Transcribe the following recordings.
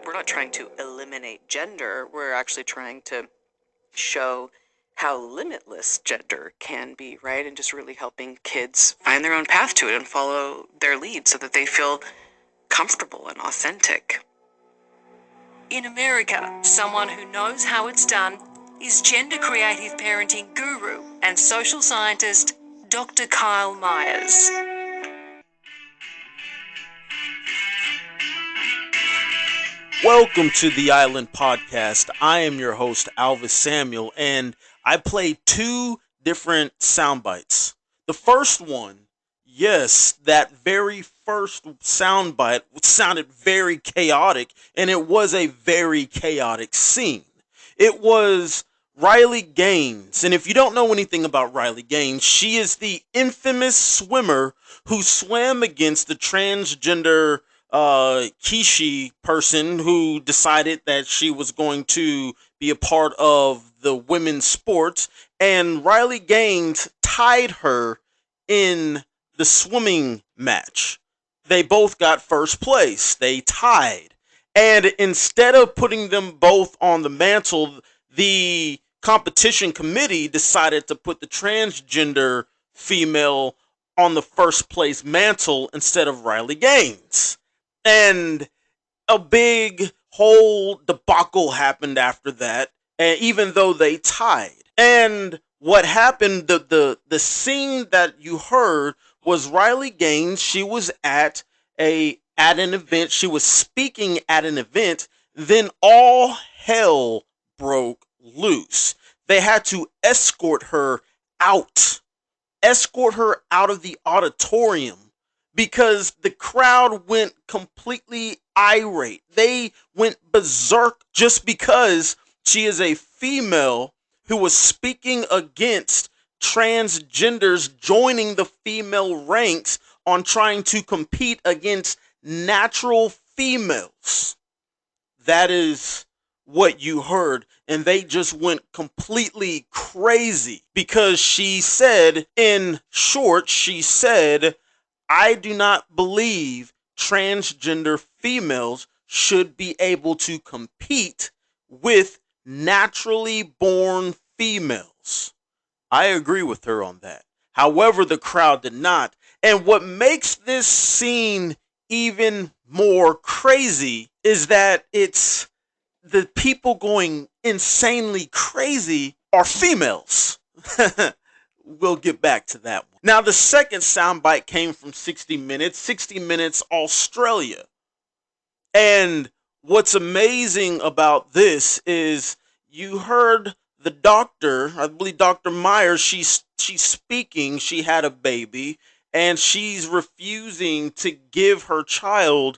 we're not trying to eliminate gender. We're actually trying to show how limitless gender can be, right? And just really helping kids find their own path to it and follow their lead so that they feel comfortable and authentic. In America, someone who knows how it's done is gender creative parenting guru and social scientist Dr. Kyle Myers. Welcome to the Island Podcast. I am your host, Alvis Samuel, and I played two different sound bites. The first one, yes, that very first sound bite sounded very chaotic, and it was a very chaotic scene. It was Riley Gaines, and if you don't know anything about Riley Gaines, she is the infamous swimmer who swam against the transgender Kishi person who decided that she was going to be a part of the women's sports, and Riley Gaines tied her in the swimming match. They both got first place. They tied. And instead of putting them both on the mantle, the competition committee decided to put the transgender female on the first place mantle instead of Riley Gaines. And a big whole debacle happened after that, and even though they tied. And what happened, the scene that you heard was Riley Gaines. She was at an event. She was speaking at an event. Then all hell broke loose. They had to escort her out of the auditorium, because the crowd went completely irate. They went berserk just because she is a female who was speaking against transgenders joining the female ranks on trying to compete against natural females. That is what you heard. And they just went completely crazy because she said, in short, I do not believe transgender females should be able to compete with naturally born females. I agree with her on that. However, the crowd did not. And what makes this scene even more crazy is that it's the people going insanely crazy are females. We'll get back to that one. Now, the second soundbite came from 60 Minutes Australia. And what's amazing about this is you heard the doctor, I believe Dr. Myers, she's speaking, she had a baby, and she's refusing to give her child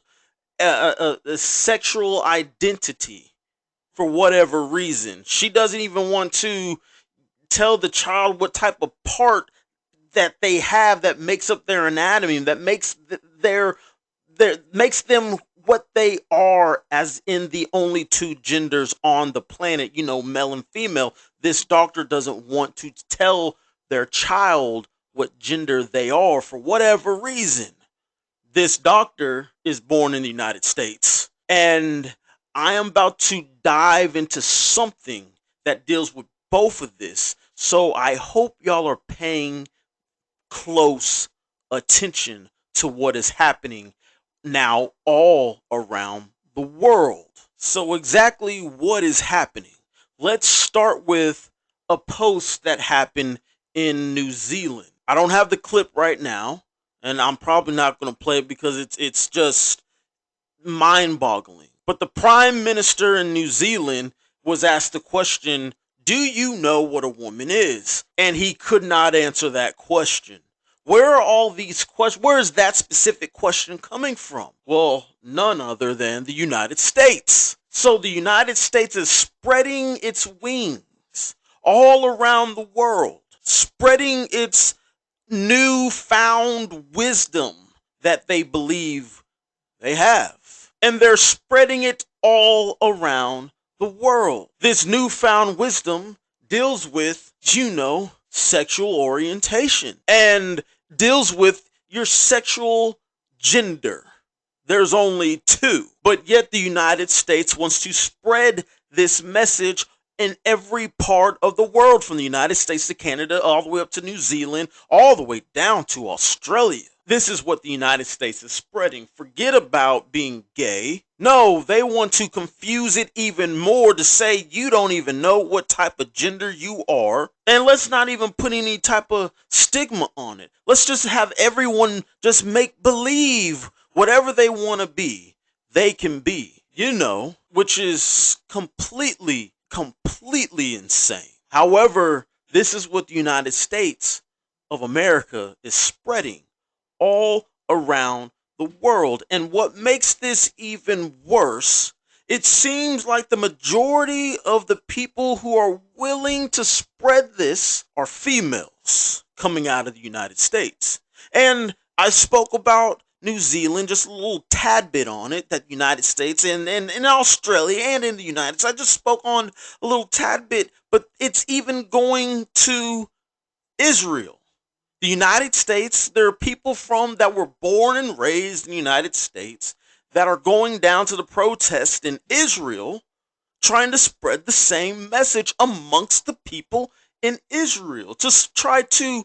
a sexual identity for whatever reason. She doesn't even want to tell the child what type of part that they have that makes up their anatomy, that makes makes them what they are, as in the only two genders on the planet, male and female. This doctor doesn't want to tell their child what gender they are for whatever reason. This doctor is born in the United States, and I am about to dive into something that deals with both of this. So I hope y'all are paying close attention to what is happening now all around the world. So exactly what is happening? Let's start with a post that happened in New Zealand. I don't have the clip right now, and I'm probably not going to play it because it's just mind-boggling. But the Prime Minister in New Zealand was asked the question, do you know what a woman is? And he could not answer that question. Where are all these questions? Where is that specific question coming from? Well, none other than the United States. So the United States is spreading its wings all around the world, spreading its newfound wisdom that they believe they have. And they're spreading it all around the world. This newfound wisdom deals with, sexual orientation and deals with your sexual gender. there's only two. But yet the United States wants to spread this message in every part of the world, from the United States to Canada, all the way up to New Zealand, all the way down to Australia. This is what the United States is spreading. Forget about being gay. No, they want to confuse it even more to say you don't even know what type of gender you are. And let's not even put any type of stigma on it. Let's just have everyone just make believe whatever they want to be, they can be, which is completely insane. However, this is what the United States of America is spreading all around the world. And what makes this even worse, it seems like the majority of the people who are willing to spread this are females coming out of the United States. And I spoke about New Zealand, just a little tad bit on it, that United States and in Australia and in the United States. I just spoke on a little tad bit, but it's even going to Israel. The United States, there are people that were born and raised in the United States that are going down to the protest in Israel, trying to spread the same message amongst the people in Israel, to try to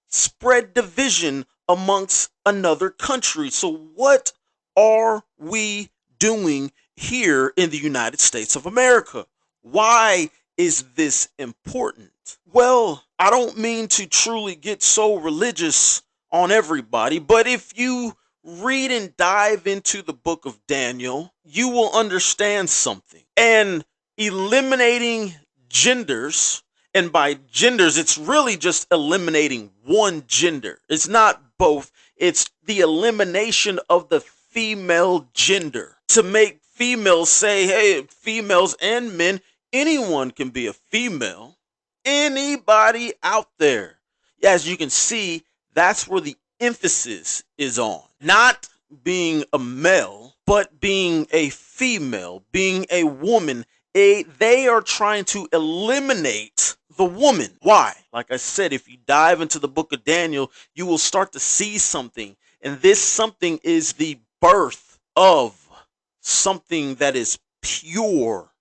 spread division amongst another country. So what are we doing here in the United States of America? Why is this important? Well, I don't mean to truly get so religious on everybody, but if you read and dive into the book of Daniel, you will understand something. And eliminating genders, and by genders, it's really just eliminating one gender. It's not both. It's the elimination of the female gender to make females say, hey, females and men, anyone can be a female. Anybody out there. As you can see, that's where the emphasis is on. Not being a male, but being a female, being a woman. They are trying to eliminate the woman. Why? Like I said, if you dive into the book of Daniel, you will start to see something. And this something is the birth of something that is pure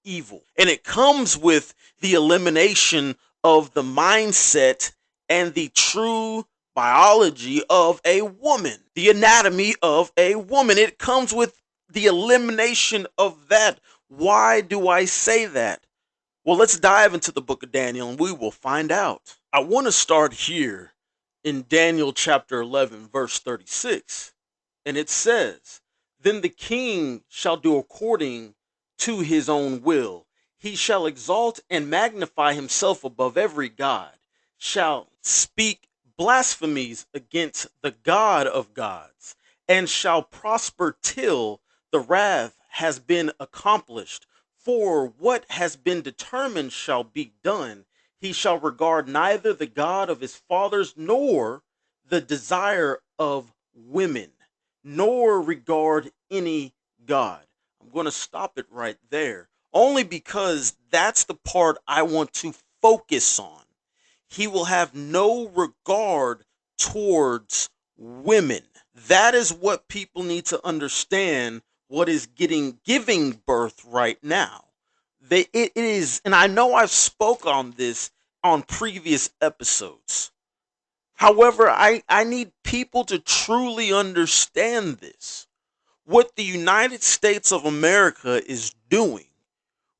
evil. And it comes with the elimination of the mindset and the true biology of a woman, the anatomy of a woman. It comes with the elimination of that. Why do I say that? Well, let's dive into the book of Daniel and we will find out. I want to start here in Daniel chapter 11, verse 36. And it says, then the king shall do according to his own will. He shall exalt and magnify himself above every god, shall speak blasphemies against the God of gods, and shall prosper till the wrath has been accomplished. For what has been determined shall be done. He shall regard neither the God of his fathers nor the desire of women, nor regard any God. I'm going to stop it right there, only because that's the part I want to focus on. He will have no regard towards women. That is what people need to understand, what is giving birth right now. It is, and I know I've spoke on this on previous episodes. However, I need people to truly understand this. What the United States of America is doing,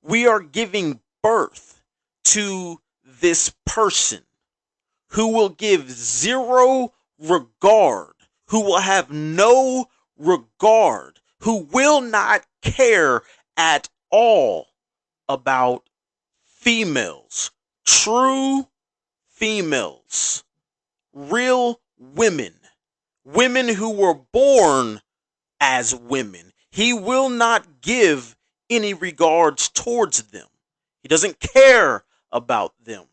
we are giving birth to this person who will give zero regard, who will have no regard, who will not care at all about females, true females, real women, women who were born as women. He will not give any regards towards them. He doesn't care about them.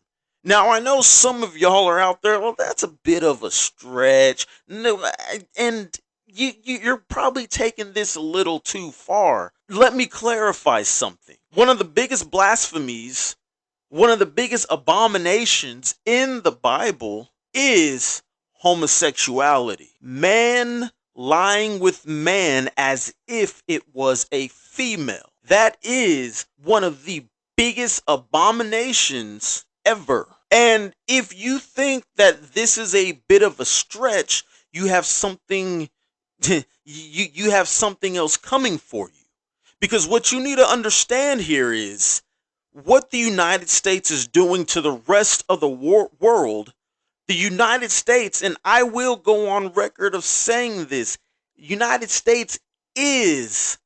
Now, I know some of y'all are out there, well, that's a bit of a stretch. No, and you're probably taking this a little too far. Let me clarify something. One of the biggest blasphemies, one of the biggest abominations in the Bible is homosexuality. Man lying with man as if it was a female. That is one of the biggest abominations ever. And if you think that this is a bit of a stretch, you have something you have something else coming for you. Because what you need to understand here is what the United States is doing to the rest of the world. The United States, and I will go on record of saying this, United States is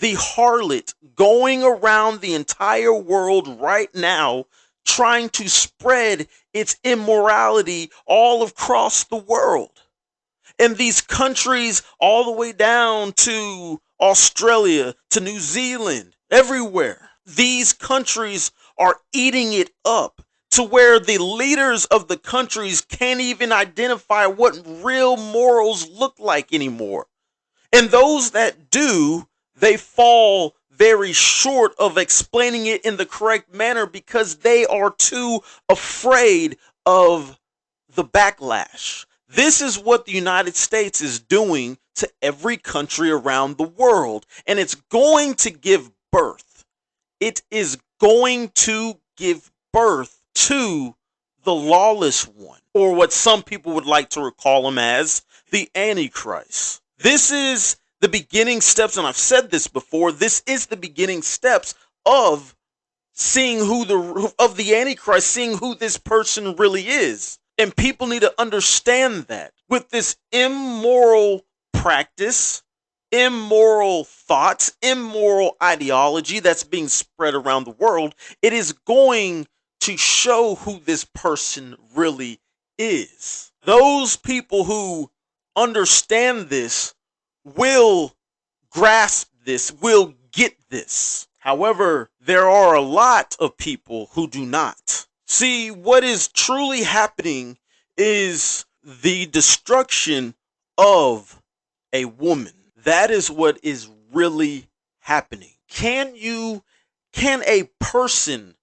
the harlot going around the entire world right now trying to spread its immorality all across the world. And these countries, all the way down to Australia, to New Zealand, everywhere, these countries are eating it up to where the leaders of the countries can't even identify what real morals look like anymore. And those that do, they fall very short of explaining it in the correct manner because they are too afraid of the backlash. This is what the United States is doing to every country around the world. And it's going to give birth. It is going to give birth to the lawless one, or what some people would like to recall him as the Antichrist. This is the beginning steps, and I've said this before, this is the beginning steps of seeing of the Antichrist, seeing who this person really is. And people need to understand that with this immoral practice, immoral thoughts, immoral ideology that's being spread around the world, it is going to show who this person really is. Those people who understand this will grasp this, will get this. However, there are a lot of people who do not. See, what is truly happening is the destruction of a woman. That is what is really happening. Can a person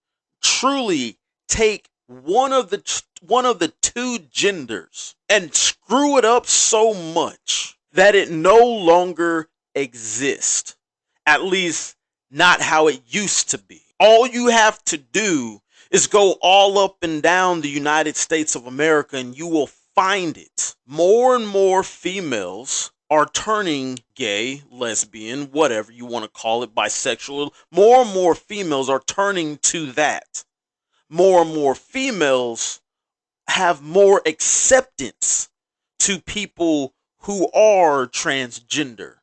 truly take one of the two genders and screw it up so much that it no longer exists? At least not how it used to be. All you have to do is go all up and down the United States of America and you will find it. More and more females are turning gay, lesbian, whatever you want to call it, bisexual. More and more females are turning to that. More and more females have more acceptance to people who are transgender.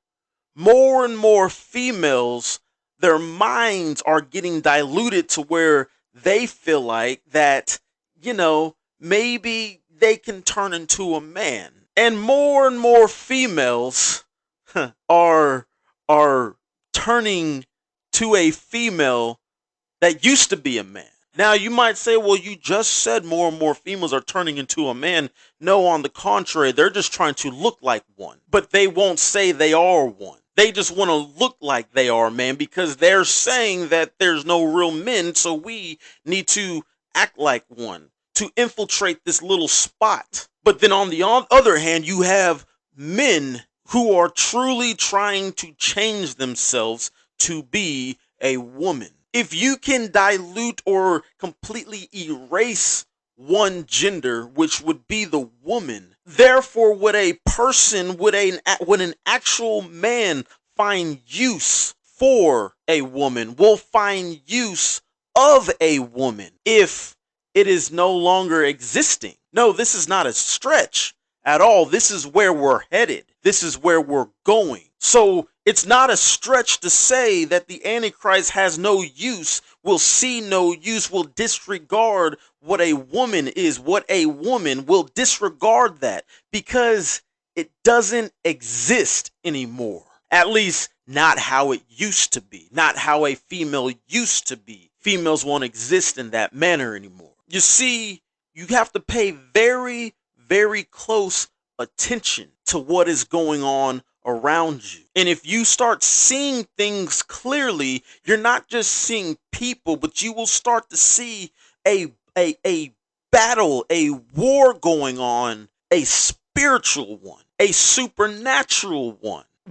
More and more females, their minds are getting diluted to where they feel like that, maybe they can turn into a man. And more females are are turning to a female that used to be a man. Now you might say, well, you just said more and more females are turning into a man. No, on the contrary, they're just trying to look like one. But they won't say they are one. They just want to look like they are a man because they're saying that there's no real men, so we need to act like one to infiltrate this little spot. But then on the other hand, you have men who are truly trying to change themselves to be a woman. If you can dilute or completely erase one gender, which would be the woman, therefore would a person, would an actual man find use for a woman, will find use of a woman if it is no longer existing. No, this is not a stretch at all. This is where we're headed. This is where we're going. So it's not a stretch to say that the Antichrist has no use, will see no use, will disregard what a woman is, what a woman will disregard that because it doesn't exist anymore. At least not how it used to be, not how a female used to be. Females won't exist in that manner anymore. You see, you have to pay very, very close attention to what is going on around you. And if you start seeing things clearly, you're not just seeing people, but you will start to see a battle, a war going on, a spiritual one. a supernatural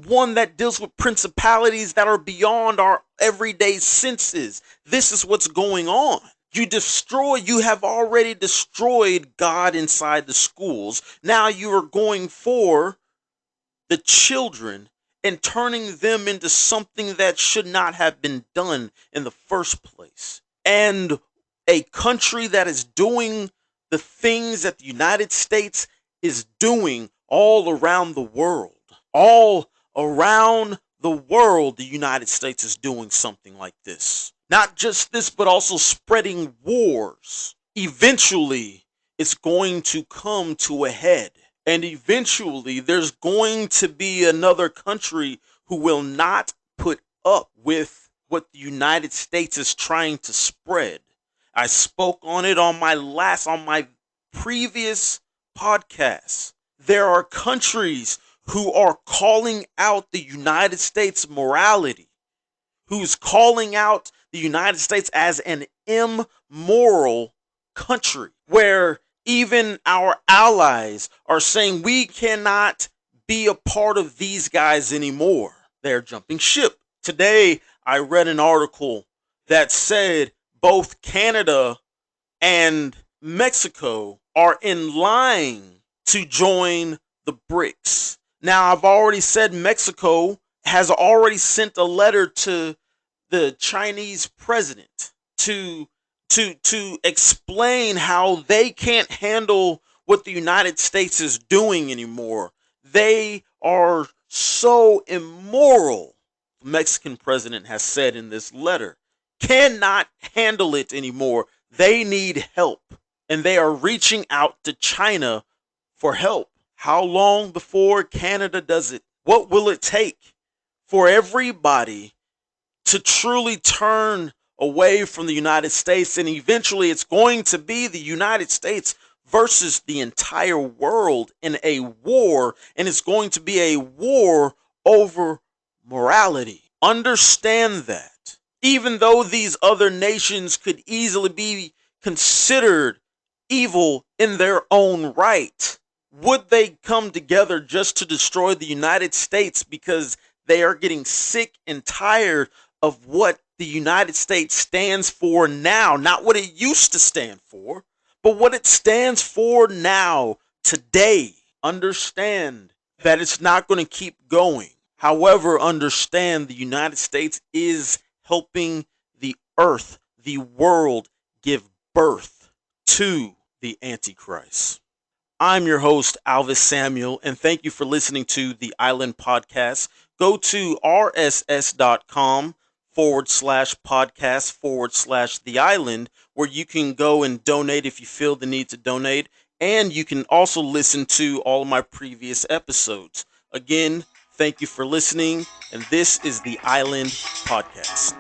one that deals with principalities that are beyond our everyday senses. This is what's going on. You have already destroyed God inside the schools. Now you are going for the children and turning them into something that should not have been done in the first place. And a country that is doing the things that the United States is doing all around the world. All around the world, the United States is doing something like this. Not just this, but also spreading wars. Eventually, it's going to come to a head. And eventually, there's going to be another country who will not put up with what the United States is trying to spread. I spoke on it on my previous podcast. There are countries who are calling out the United States morality, who's calling out the United States as an immoral country, where even our allies are saying we cannot be a part of these guys anymore. They're jumping ship. Today, I read an article that said both Canada and Mexico are in line to join the BRICS. Now, I've already said Mexico has already sent a letter to the Chinese president to explain how they can't handle what the United States is doing anymore. They are so immoral, the Mexican president has said in this letter. Cannot handle it anymore. They need help. And they are reaching out to China for help. How long before Canada does it? What will it take for everybody to truly turn away from the United States? And eventually it's going to be the United States versus the entire world in a war. And it's going to be a war over morality. Understand that. Even though these other nations could easily be considered evil in their own right, would they come together just to destroy the United States because they are getting sick and tired of what the United States stands for now? Not what it used to stand for, but what it stands for now, today. Understand that it's not going to keep going. However, understand the United States is helping the earth, the world, give birth to the Antichrist. I'm your host, Alvis Samuel, and thank you for listening to the Island Podcast. Go to rss.com/podcast/ the island, where you can go and donate if you feel the need to donate. And you can also listen to all of my previous episodes. Again, thank you for listening, and this is the Island Podcast.